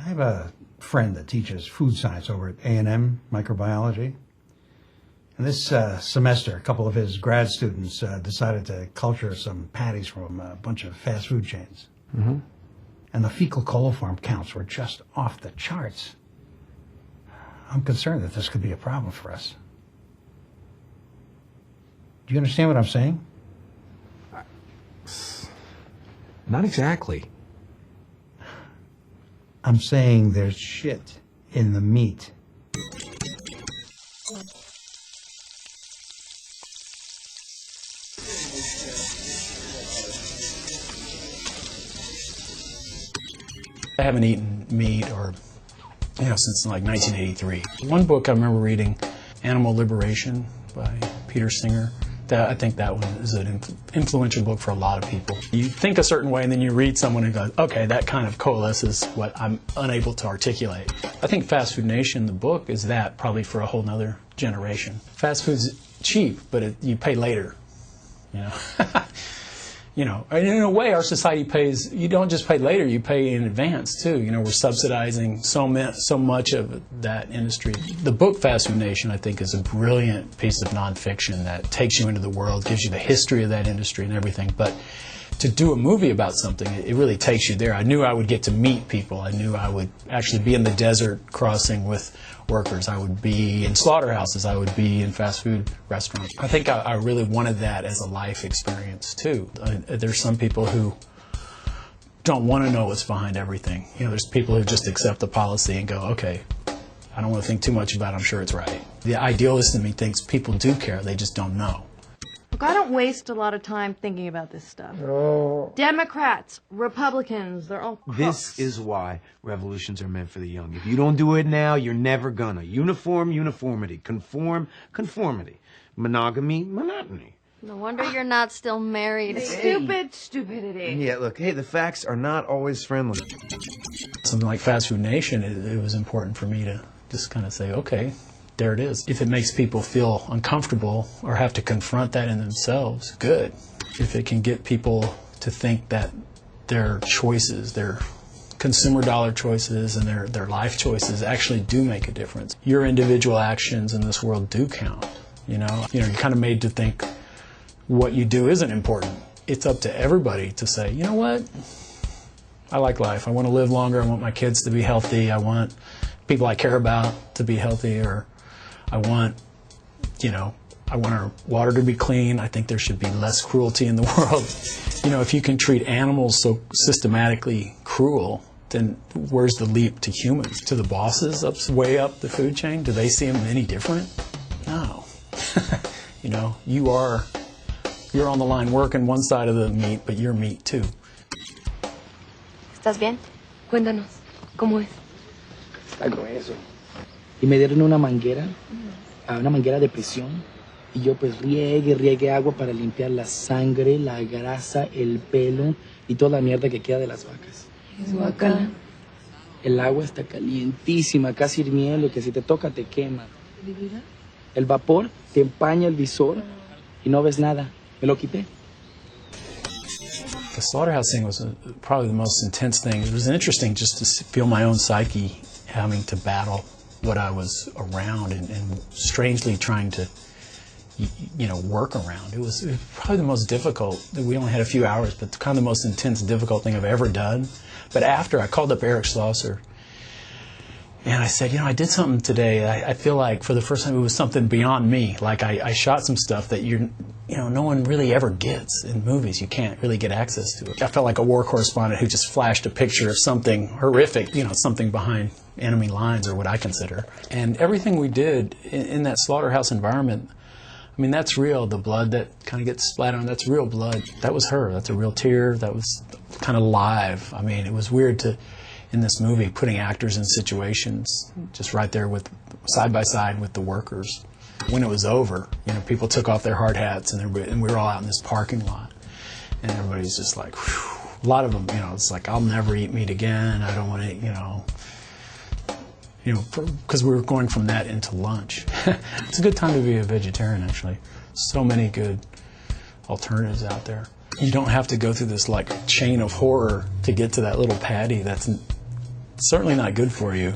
have a friend that teaches food science over at A&M Microbiology. And this semester, a couple of his grad students decided to culture some patties from a bunch of fast food chains. Mm-hmm. And the fecal coliform counts were just off the charts. I'm concerned that this could be a problem for us. Do you understand what I'm saying? Not exactly. I'm saying there's shit in the meat. I haven't eaten meat or, since like 1983. One book I remember reading, Animal Liberation by Peter Singer. I think that one is an influential book for a lot of people. You think a certain way and then you read someone and go, okay, that kind of coalesces what I'm unable to articulate. I think Fast Food Nation, the book, is that probably for a whole nother generation. Fast food's cheap, but you pay later, and in a way, our society pays, you don't just pay later, you pay in advance too. We're subsidizing so much of that industry. The book Fast Food Nation, I think, is a brilliant piece of nonfiction that takes you into the world, gives you the history of that industry and everything. But to do a movie about something, it really takes you there. I knew I would get to meet people. I knew I would actually be in the desert crossing with workers. I would be in slaughterhouses. I would be in fast food restaurants. I think I really wanted that as a life experience too. There's some people who don't want to know what's behind everything. There's people who just accept the policy and go, okay, I don't want to think too much about it. I'm sure it's right. The idealist in me thinks people do care. They just don't know. Look, I don't waste a lot of time thinking about this stuff. Oh. Democrats, Republicans, they're all crooks. This is why revolutions are meant for the young. If you don't do it now, you're never gonna. Uniform, uniformity. Conform, conformity. Monogamy, monotony. No wonder you're not still married. Stupid stupidity. Yeah, look, hey, the facts are not always friendly. Something like Fast Food Nation, it was important for me to just kind of say, okay, there it is. If it makes people feel uncomfortable or have to confront that in themselves, good. If it can get people to think that their choices, their consumer dollar choices and their life choices actually do make a difference. Your individual actions in this world do count. You're kind of made to think what you do isn't important. It's up to everybody to say, you know what? I like life. I want to live longer. I want my kids to be healthy. I want people I care about to be healthy, or I want our water to be clean. I think there should be less cruelty in the world. If you can treat animals so systematically cruel, then where's the leap to humans? To the bosses way up the food chain? Do they see them any different? No. You're on the line working one side of the meat, but you're meat too. ¿Estás bien? Cuéntanos, ¿cómo es? Está grueso. Y me dieron una manguera de presión, y yo pues riegue agua para limpiar la sangre, la grasa, el pelo y toda la mierda que queda de las vacas. Es guacala. El agua está calientísima, casi hirviendo, que si te toca te quema. El vapor te empaña el visor y no ves nada. Me lo quité. The slaughterhouse thing was probably the most intense thing. It was interesting just to feel my own psyche having to battle what I was around and strangely trying to, work around. It was probably the most difficult. We only had a few hours, but kind of the most intense, difficult thing I've ever done. But after, I called up Eric Schlosser, and I said, I did something today. I feel like for the first time it was something beyond me. Like I shot some stuff that no one really ever gets in movies. You can't really get access to it. I felt like a war correspondent who just flashed a picture of something horrific, something behind enemy lines, or what I consider. And everything we did in that slaughterhouse environment, that's real. The blood that kind of gets splattered on, that's real blood. That was her. That's a real tear. That was kind of live. It was weird in this movie, putting actors in situations just right there side by side with the workers. When it was over, people took off their hard hats and we were all out in this parking lot, and everybody's just like, whew. A lot of them, it's like, I'll never eat meat again. I don't want to, because we were going from that into lunch. It's a good time to be a vegetarian, actually. So many good alternatives out there. You don't have to go through this chain of horror to get to that little patty that's certainly not good for you.